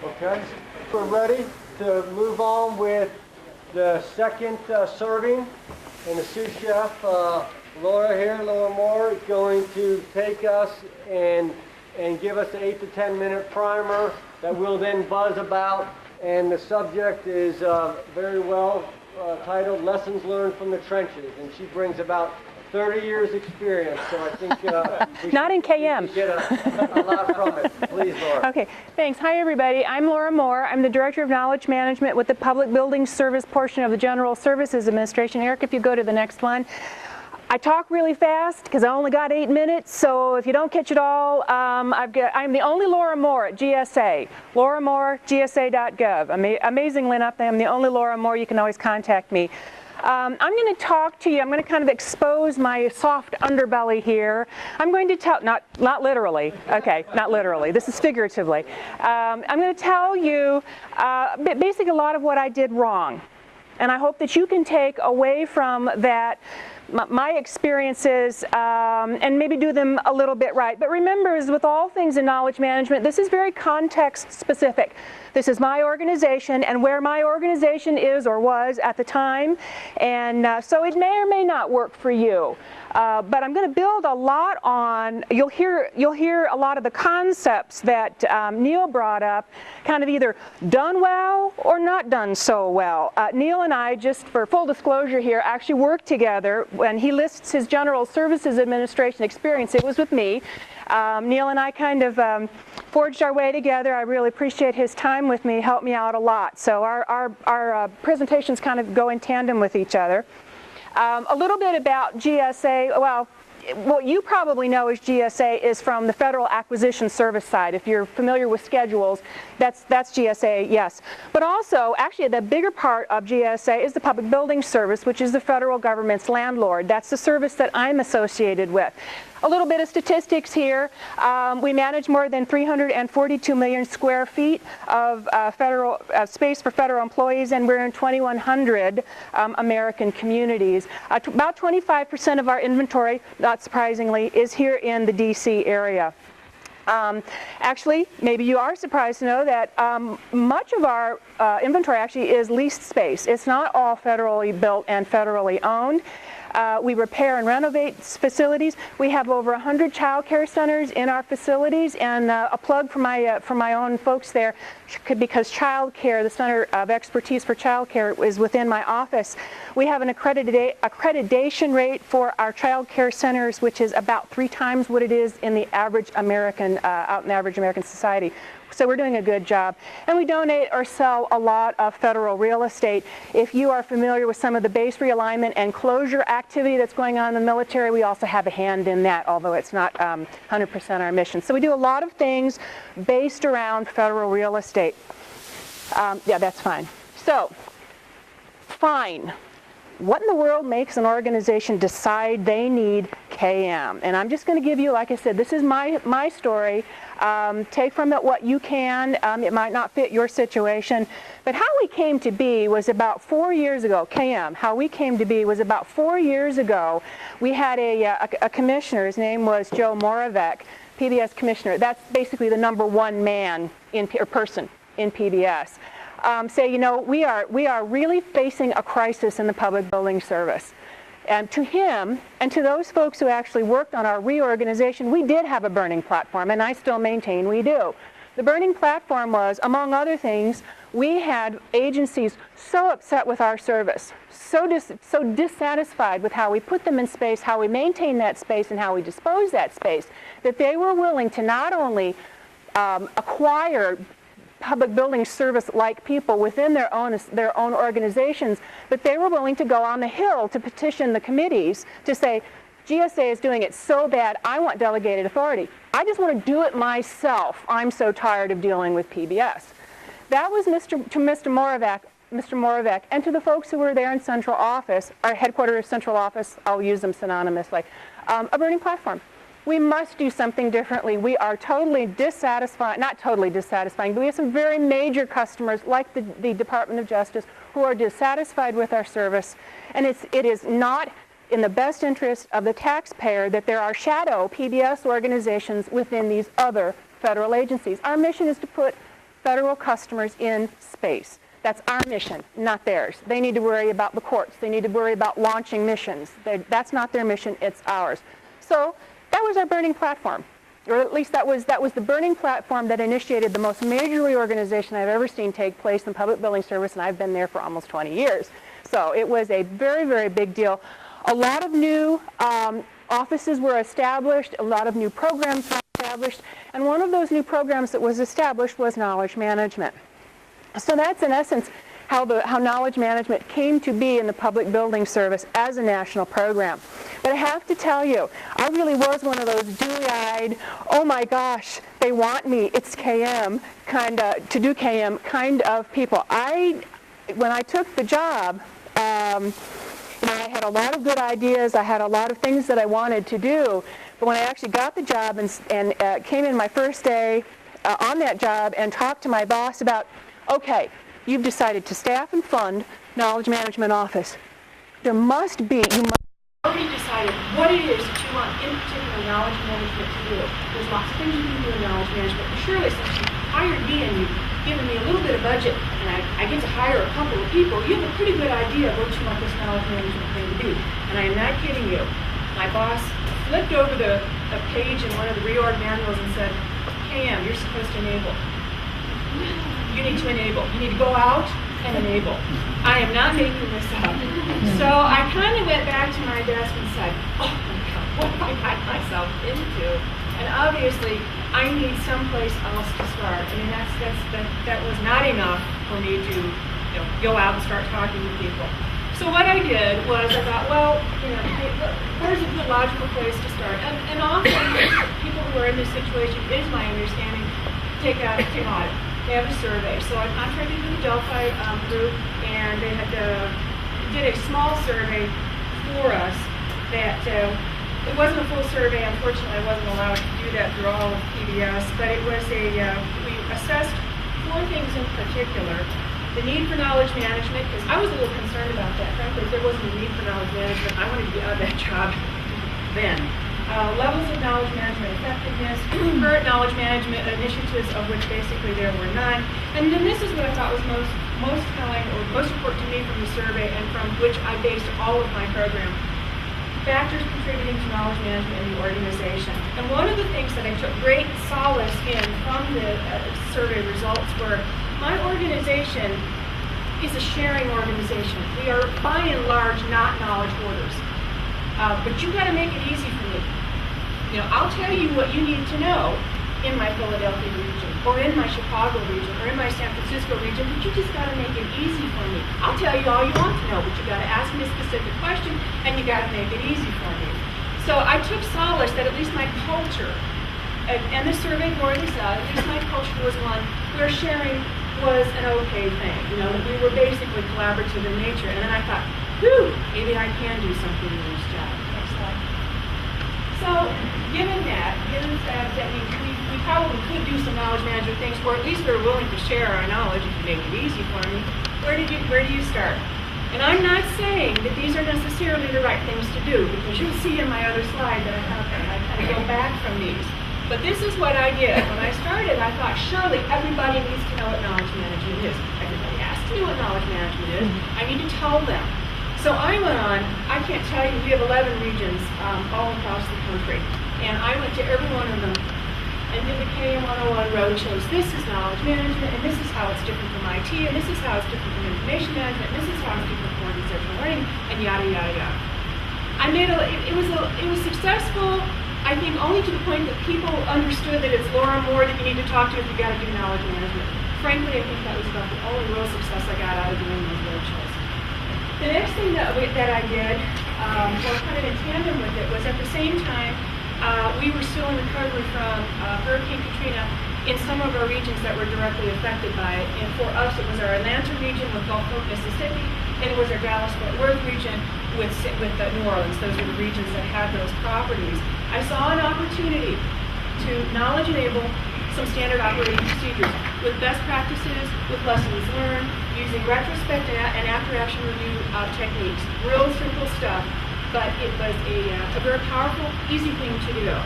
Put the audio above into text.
Okay, we're ready to move on with the second serving, and the sous chef, Laura Moore, is going to take us and give us an 8 to 10 minute primer that we'll then buzz about, and the subject is very well titled Lessons Learned from the Trenches, and she brings about 30 years experience, so I think Not in KM. we get a lot from it. Please, Laura. Okay, thanks. Hi, everybody. I'm Laura Moore. I'm the Director of Knowledge Management with the Public Building Service portion of the General Services Administration. Eric, if you go to the next one. I talk really fast because I only got 8 minutes, so if you don't catch it all, I'm the only Laura Moore at GSA. Laura Moore, GSA.gov. Amazingly enough, I'm the only Laura Moore. You can always contact me. I'm going to talk to you. I'm going to kind of expose my soft underbelly here. I'm going to tell, not literally, okay, not literally. This is figuratively. I'm going to tell you basically a lot of what I did wrong. And I hope that you can take away from that my experiences and maybe do them a little bit right. But remember, as with all things in knowledge management, this is very context specific. This is my organization and where my organization is or was at the time. And so it may or may not work for you. But I'm going to build a lot on, you'll hear a lot of the concepts that Neil brought up, kind of either done well or not done so well. Neil and I, just for full disclosure here, actually worked together. When he lists his General Services Administration experience, it was with me. Neil and I kind of forged our way together. I really appreciate his time with me, helped me out a lot. So our presentations kind of go in tandem with each other. A little bit about GSA. Well, what you probably know as GSA is from the Federal Acquisition Service side. If you're familiar with schedules, that's GSA, yes. But also, actually, the bigger part of GSA is the Public Building Service, which is the federal government's landlord. That's the service that I'm associated with. A little bit of statistics here. We manage more than 342 million square feet of federal space for federal employees, and we're in 2,100 American communities. About 25% of our inventory, not surprisingly, is here in the DC area. Actually, maybe you are surprised to know that much of our inventory actually is leased space. It's not all federally built and federally owned. We repair and renovate facilities. We have over 100 child care centers in our facilities, and a plug for my own folks there, because child care, the Center of Expertise for Child Care, is within my office. We have an accreditation rate for our child care centers, which is about 3 times what it is in the average American, out in the average American society. So we're doing a good job. And we donate or sell a lot of federal real estate. If you are familiar with some of the base realignment and closure activity that's going on in the military, we also have a hand in that, although it's not 100% our mission. So we do a lot of things based around federal real estate. Yeah, that's fine. So, fine. What in the world makes an organization decide they need KM? And I'm just going to give you, like I said, this is my story. Take from it what you can. It might not fit your situation. But how we came to be was about 4 years ago. KM, how we came to be was about 4 years ago. We had a commissioner. His name was Joe Moravec, PBS commissioner. That's basically the #1 man or person in PBS. Say, you know, we are really facing a crisis in the Public Building Service. And to him, and to those folks who actually worked on our reorganization, we did have a burning platform, and I still maintain we do. The burning platform was, among other things, we had agencies so upset with our service, so dissatisfied with how we put them in space, how we maintain that space, and how we dispose that space, that they were willing to not only acquire public building service-like people within their own organizations, but they were willing to go on the Hill to petition the committees to say, GSA is doing it so bad, I want delegated authority. I just want to do it myself. I'm so tired of dealing with PBS. That was to Mr. Moravec, and to the folks who were there in central office, our headquarters central office, I'll use them synonymously, a burning platform. We must do something differently. We are totally dissatisfied, not totally dissatisfying, but we have some very major customers like the Department of Justice who are dissatisfied with our service. And it is not in the best interest of the taxpayer that there are shadow PBS organizations within these other federal agencies. Our mission is to put federal customers in space. That's our mission, not theirs. They need to worry about the courts. They need to worry about launching missions. That's not their mission, it's ours. So that was our burning platform. Or at least that was the burning platform that initiated the most major reorganization I've ever seen take place in public building service, and I've been there for almost 20 years. So it was a very, very big deal. A lot of new offices were established, a lot of new programs were established, and one of those new programs that was established was knowledge management. So that's in essence how knowledge management came to be in the public building service as a national program. But I have to tell you, I really was one of those dewy-eyed, oh my gosh, they want me, it's KM, to do KM kind of people. When I took the job, I had a lot of good ideas, I had a lot of things that I wanted to do, but when I actually got the job and came in my first day on that job and talked to my boss about, okay, you've decided to staff and fund Knowledge Management Office. You must already decided what it is that you want in particular knowledge management to do. There's lots of things you can do in knowledge management, but surely since you hired me and you've given me a little bit of budget and I get to hire a couple of people, you have a pretty good idea of what you want this knowledge management thing to be. And I am not kidding you. My boss flipped over a page in one of the reorg manuals and said, KM, you're supposed to enable. You need to enable. You need to go out and enable. I am not making this up. So I kind of went back to my desk and said, oh my God, what have I got myself into? And obviously, I need someplace else to start. I mean, that was not enough for me to go out and start talking to people. So what I did was I thought, well, hey, where's a good logical place to start? And often people who are in this situation, it is my understanding, take audit. They have a survey. So I contracted with the Delphi group, and they did a small survey for us that it wasn't a full survey. Unfortunately, I wasn't allowed to do that through all of PBS, but it was we assessed 4 things in particular. The need for knowledge management, because I was a little concerned about that. Frankly, if there wasn't a need for knowledge management, I wanted to get out of that job then. Levels of knowledge management effectiveness, current knowledge management initiatives, of which basically there were none. And then this is what I thought was most telling or most important to me from the survey, and from which I based all of my program. Factors contributing to knowledge management in the organization. And one of the things that I took great solace in from the survey results were my organization is a sharing organization. We are by and large not knowledge hoarders. But you've got to make it easy for me. I'll tell you what you need to know in my Philadelphia region, or in my Chicago region, or in my San Francisco region, but you just got to make it easy for me. I'll tell you all you want to know, but you got to ask me a specific question, and you got to make it easy for me. So I took solace that at least my culture, and the survey bore this out, at least my culture was one where sharing was an okay thing. That we were basically collaborative in nature. And then I thought, whew, maybe I can do something in this job. Next slide. So, given that we probably could do some knowledge management things, or at least we're willing to share our knowledge if you make it easy for me, where do you start? And I'm not saying that these are necessarily the right things to do, because you'll see in my other slide that I kind of go back from these. But this is what I did. When I started, I thought, surely everybody needs to know what knowledge management is. Everybody has to know what knowledge management is. I need to tell them. So I went on, I can't tell you, we have 11 regions all across the country. And I went to every one of them and did the KM 101 roadshows. This is knowledge management, and this is how it's different from IT, and this is how it's different from information management, and this is how it's different from organizational learning, and yada, yada, yada. It was successful, I think, only to the point that people understood that it's Laura Moore that you need to talk to if you've got to do knowledge management. Frankly, I think that was about the only real success I got out of doing those roadshows. The next thing that I did, or kind of in tandem with it, was at the same time, we were still in recovery from Hurricane Katrina in some of our regions that were directly affected by it. And for us, it was our Atlanta region with Gulf Coast, Mississippi, and it was our Dallas-Fort Worth region with New Orleans. Those were the regions that had those properties. I saw an opportunity to knowledge enable some standard operating procedures with best practices, with lessons learned, using retrospect and after-action review techniques. Real simple stuff, but it was a very powerful, easy thing to do.